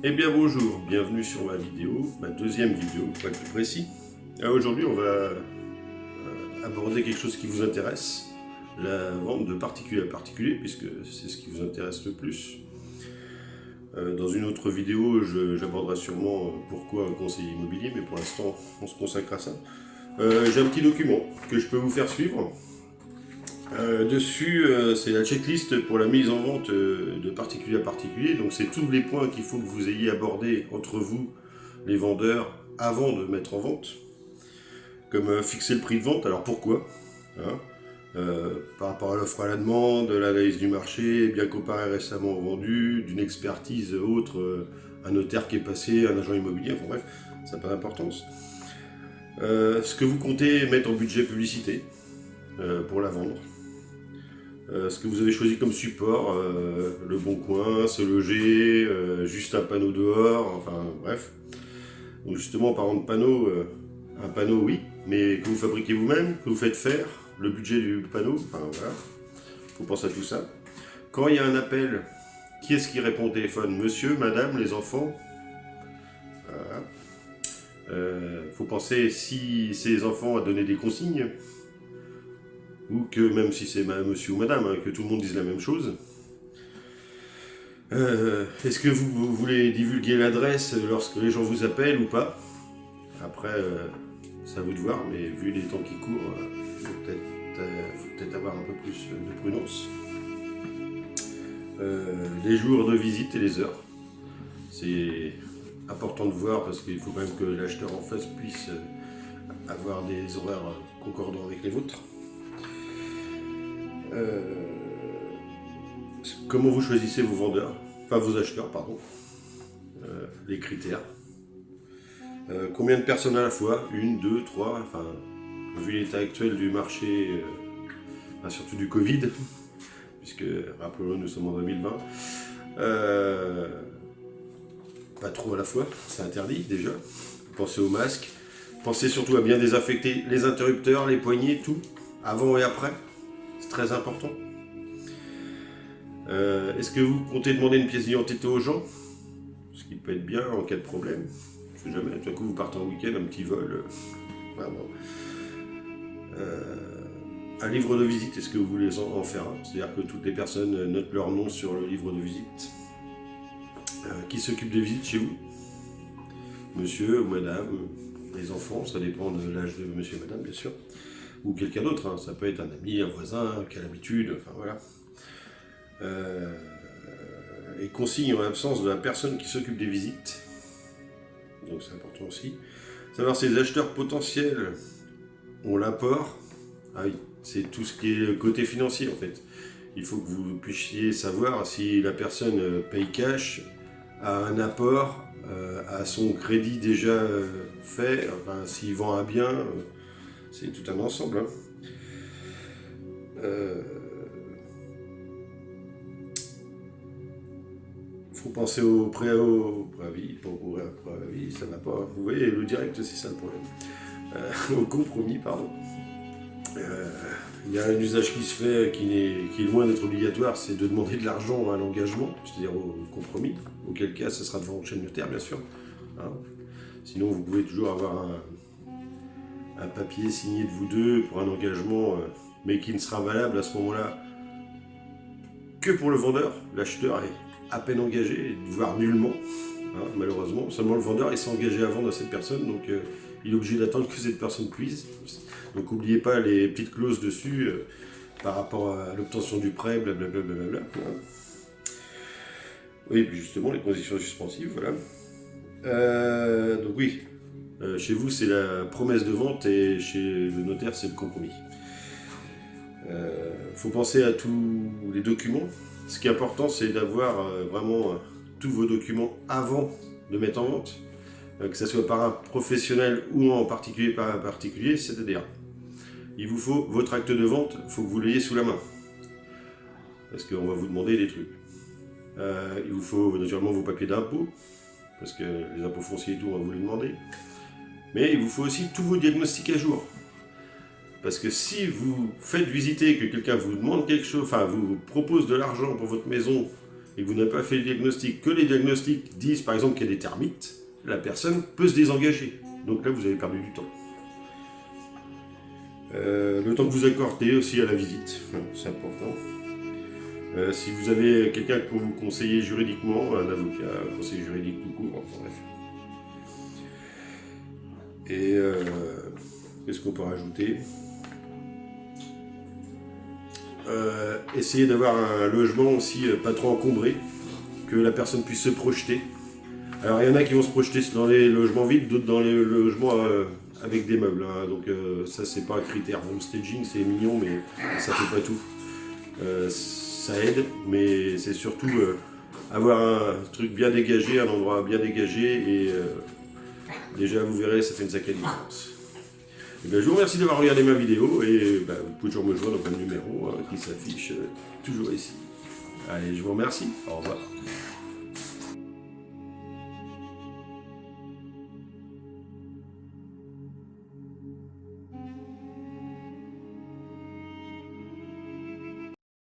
Eh bien bonjour, bienvenue sur ma vidéo, ma deuxième vidéo, pour être plus précis. Aujourd'hui on va aborder quelque chose qui vous intéresse, la vente de particulier à particulier, puisque c'est ce qui vous intéresse le plus. Dans une autre vidéo, j'aborderai sûrement pourquoi un conseiller immobilier, mais pour l'instant on se consacre à ça. J'ai un petit document que je peux vous faire suivre. Dessus, c'est la checklist pour la mise en vente de particulier à particulier. Donc c'est tous les points qu'il faut que vous ayez abordés entre vous, les vendeurs, avant de mettre en vente. Comme fixer le prix de vente. Alors pourquoi hein, par rapport à l'offre à la demande, l'analyse du marché, bien comparé récemment vendu, d'une expertise autre, un notaire qui est passé, un agent immobilier, enfin bref, ça n'a pas d'importance. Ce que vous comptez mettre en budget publicité pour la vendre. Ce que vous avez choisi comme support, le bon coin, se loger, juste un panneau dehors, enfin bref. Donc justement en parlant de panneau, un panneau oui, mais que vous fabriquez vous-même, que vous faites faire, le budget du panneau, enfin voilà, il faut penser à tout ça. Quand il y a un appel, qui est-ce qui répond au téléphone? Monsieur, madame, les enfants? Voilà. Faut penser si ces enfants à donner des consignes, ou que même si c'est monsieur ou madame, hein, que tout le monde dise la même chose. Est-ce que vous voulez divulguer l'adresse lorsque les gens vous appellent ou pas? Après, c'est à vous de voir, mais vu les temps qui courent, il faut peut-être avoir un peu plus de prudence. Les jours de visite et les heures. C'est important de voir parce qu'il faut quand même que l'acheteur en face puisse avoir des horaires concordants avec les vôtres. Comment vous choisissez vos vendeurs, enfin vos acheteurs, pardon, les critères. Combien de personnes à la fois? Une, deux, trois, enfin, vu l'état actuel du marché, enfin, surtout du Covid, puisque, rappelons-le, nous sommes en 2020, pas trop à la fois, c'est interdit déjà. Pensez aux masques, pensez surtout à bien désinfecter les interrupteurs, les poignées, tout, avant et après. C'est très important. Est-ce que vous comptez demander une pièce d'identité aux gens? Ce qui peut être bien en cas de problème. Je sais jamais, tout à coup vous partez en week-end, un petit vol. Un livre de visite, est-ce que vous voulez en faire un? C'est-à-dire que toutes les personnes notent leur nom sur le livre de visite. Qui s'occupe des visites chez vous? Monsieur ou madame, les enfants, ça dépend de l'âge de monsieur et madame bien sûr. Ou quelqu'un d'autre, hein. Ça peut être un ami, un voisin, qui a l'habitude, enfin voilà. Et consigne en l'absence de la personne qui s'occupe des visites. Donc c'est important aussi. Savoir si les acheteurs potentiels ont l'apport. Ah oui, c'est tout ce qui est le côté financier en fait. Il faut que vous puissiez savoir si la personne paye cash, a un apport, a son crédit déjà fait, enfin s'il vend un bien. C'est tout un ensemble. Hein. Faut penser au préavis, ça va pas. Vous voyez, le direct, c'est ça le problème. Au compromis, pardon. Il y a un usage qui se fait qui est loin d'être obligatoire, c'est de demander de l'argent à l'engagement, c'est-à-dire au compromis, auquel cas ça sera devant le chef notaire, bien sûr. Hein. Sinon, vous pouvez toujours avoir un papier signé de vous deux pour un engagement, mais qui ne sera valable à ce moment-là que pour le vendeur. L'acheteur est à peine engagé, voire nullement, hein, malheureusement. Seulement le vendeur il s'est engagé à vendre à cette personne, donc il est obligé d'attendre que cette personne puisse. Donc n'oubliez pas les petites clauses dessus par rapport à l'obtention du prêt, blablabla. Hein. Oui, puis justement les conditions suspensives, voilà. Donc oui. Chez vous, c'est la promesse de vente et chez le notaire, c'est le compromis. Faut penser à tous les documents. Ce qui est important, c'est d'avoir vraiment tous vos documents avant de mettre en vente, que ce soit par un professionnel ou en particulier par un particulier, c'est-à-dire, il vous faut votre acte de vente, il faut que vous l'ayez sous la main, parce qu'on va vous demander des trucs. Il vous faut naturellement vos papiers d'impôt, parce que les impôts fonciers et tout, on va vous les demander. Mais il vous faut aussi tous vos diagnostics à jour. Parce que si vous faites visiter, que quelqu'un vous demande quelque chose, enfin vous propose de l'argent pour votre maison et que vous n'avez pas fait le diagnostic, que les diagnostics disent par exemple qu'il y a des termites, la personne peut se désengager. Donc là, vous avez perdu du temps. Le temps que vous accordez aussi à la visite, c'est important. Si vous avez quelqu'un pour vous conseiller juridiquement, un avocat, un conseiller juridique tout court, enfin, bref. Et qu'est-ce qu'on peut rajouter? Essayez d'avoir un logement aussi pas trop encombré, que la personne puisse se projeter. Alors il y en a qui vont se projeter dans les logements vides, d'autres dans les logements avec des meubles. Hein. Donc ça c'est pas un critère. Home staging c'est mignon mais ça fait pas tout. Ça aide, mais c'est surtout avoir un truc bien dégagé, un endroit bien dégagé et déjà vous verrez ça fait une sacrée différence. Et bien, je vous remercie d'avoir regardé ma vidéo et ben, vous pouvez toujours me joindre au même numéro qui s'affiche toujours ici. Allez, je vous remercie. Au revoir.